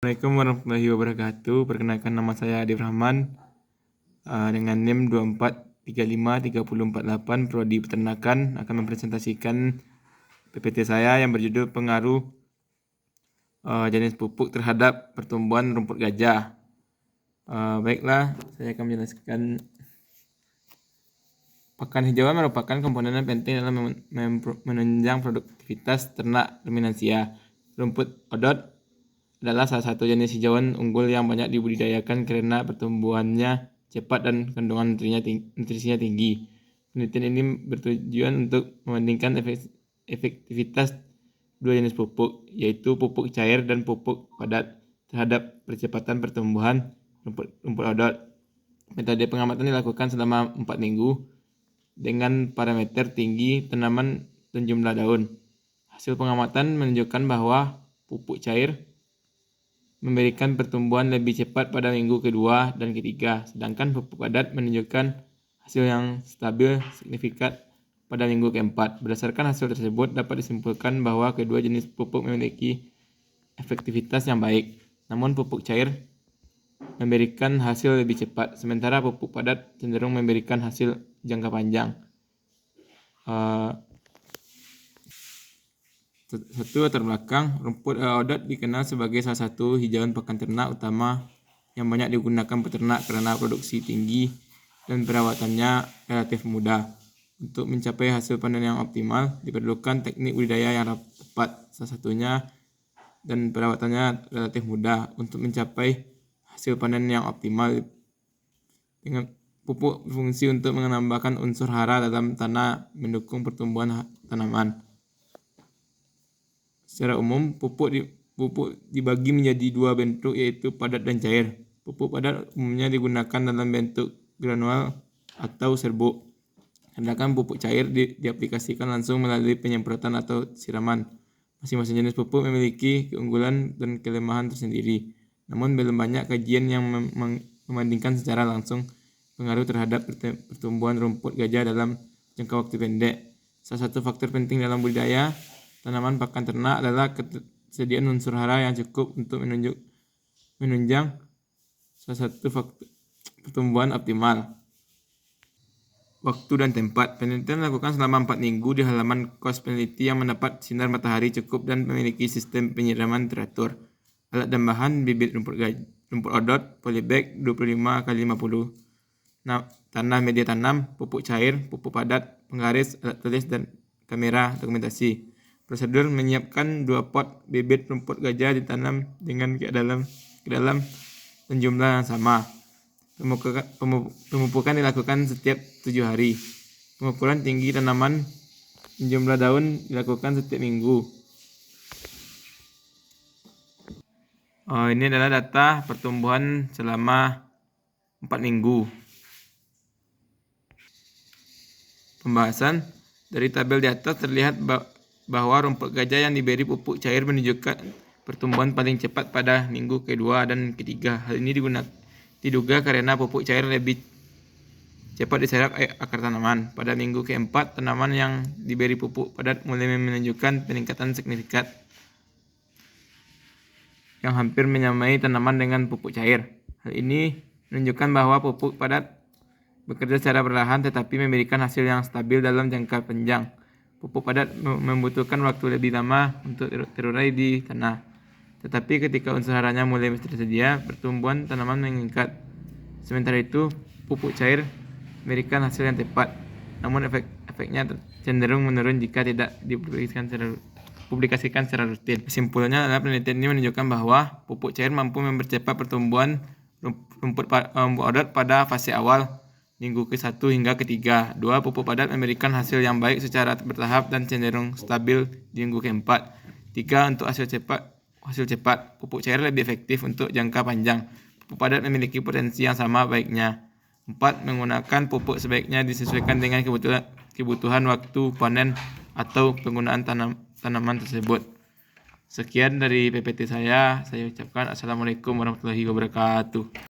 Assalamualaikum warahmatullahi wabarakatuh. Perkenalkan, nama saya Adif Rahman dengan NIM 24353048 Prodi Peternakan, akan mempresentasikan PPT saya yang berjudul pengaruh jenis pupuk terhadap pertumbuhan rumput gajah. Baiklah, saya akan menjelaskan. Pakan hijauan merupakan komponen yang penting dalam menunjang produktivitas ternak ruminansia. Rumput odot adalah salah satu jenis hijauan unggul yang banyak dibudidayakan karena pertumbuhannya cepat dan kandungan nutrisinya tinggi. Penelitian ini bertujuan untuk membandingkan efektivitas dua jenis pupuk, yaitu pupuk cair dan pupuk padat, terhadap percepatan pertumbuhan rumput odot. Metode pengamatan dilakukan selama 4 minggu dengan parameter tinggi tanaman dan jumlah daun. Hasil pengamatan menunjukkan bahwa pupuk cair memberikan pertumbuhan lebih cepat pada minggu kedua dan ketiga, sedangkan pupuk padat menunjukkan hasil yang stabil signifikan pada minggu keempat. Berdasarkan hasil tersebut, dapat disimpulkan bahwa kedua jenis pupuk memiliki efektivitas yang baik, namun pupuk cair memberikan hasil lebih cepat, sementara pupuk padat cenderung memberikan hasil jangka panjang. Satu latar belakang, rumput odot dikenal sebagai salah satu hijauan pakan ternak utama yang banyak digunakan peternak karena produksi tinggi dan perawatannya relatif mudah. Untuk mencapai hasil panen yang optimal, diperlukan teknik budidaya yang tepat, salah satunya, dan perawatannya relatif mudah. Untuk mencapai hasil panen yang optimal, dengan pupuk berfungsi untuk menambahkan unsur hara dalam tanah, mendukung pertumbuhan tanaman. Secara umum, pupuk dibagi menjadi dua bentuk, yaitu padat dan cair. Pupuk padat umumnya digunakan dalam bentuk granul atau serbuk, sedangkan pupuk cair diaplikasikan langsung melalui penyemprotan atau siraman. Masing-masing jenis pupuk memiliki keunggulan dan kelemahan tersendiri, namun belum banyak kajian yang membandingkan secara langsung pengaruh terhadap pertumbuhan rumput gajah dalam jangka waktu pendek. Salah satu faktor penting dalam budidaya tanaman pakan ternak adalah ketersediaan unsur hara yang cukup untuk menunjang salah satu faktor pertumbuhan optimal. Waktu dan tempat. Penelitian dilakukan selama 4 minggu di halaman kos peneliti yang mendapat sinar matahari cukup dan memiliki sistem penyiraman teratur. Alat dan bahan: bibit rumput odot, polybag 25x50, tanah media tanam, pupuk cair, pupuk padat, penggaris, alat tulis, dan kamera dokumentasi. Prosedur: menyiapkan 2 pot bibit rumput gajah ditanam dengan ke dalam dan jumlah yang sama. Pemupukan dilakukan setiap 7 hari. Pengukuran tinggi tanaman dan jumlah daun dilakukan setiap minggu. Ini adalah data pertumbuhan selama 4 minggu. Pembahasan: dari tabel di atas terlihat bahwa rumput gajah yang diberi pupuk cair menunjukkan pertumbuhan paling cepat pada minggu kedua dan ketiga. Hal ini diduga karena pupuk cair lebih cepat diserap akar tanaman. Pada minggu keempat, tanaman yang diberi pupuk padat mulai menunjukkan peningkatan signifikan yang hampir menyamai tanaman dengan pupuk cair. Hal ini menunjukkan bahwa pupuk padat bekerja secara perlahan tetapi memberikan hasil yang stabil dalam jangka panjang. Pupuk padat membutuhkan waktu lebih lama untuk terurai di tanah, tetapi ketika unsur haranya mulai tersedia, pertumbuhan tanaman meningkat. Sementara itu, pupuk cair memberikan hasil yang tepat, namun efeknya cenderung menurun jika tidak dipublikasikan secara rutin. Kesimpulannya adalah penelitian ini menunjukkan bahwa pupuk cair mampu mempercepat pertumbuhan rumput odot pada fase awal, minggu ke-1 hingga ke-3. 2. Pupuk padat memberikan hasil yang baik secara bertahap dan cenderung stabil di minggu ke-4. 3. Untuk hasil cepat, pupuk cair lebih efektif untuk jangka panjang. Pupuk padat memiliki potensi yang sama baiknya. 4. Menggunakan pupuk sebaiknya disesuaikan dengan kebutuhan waktu panen atau penggunaan tanaman tersebut. Sekian dari PPT saya ucapkan assalamualaikum warahmatullahi wabarakatuh.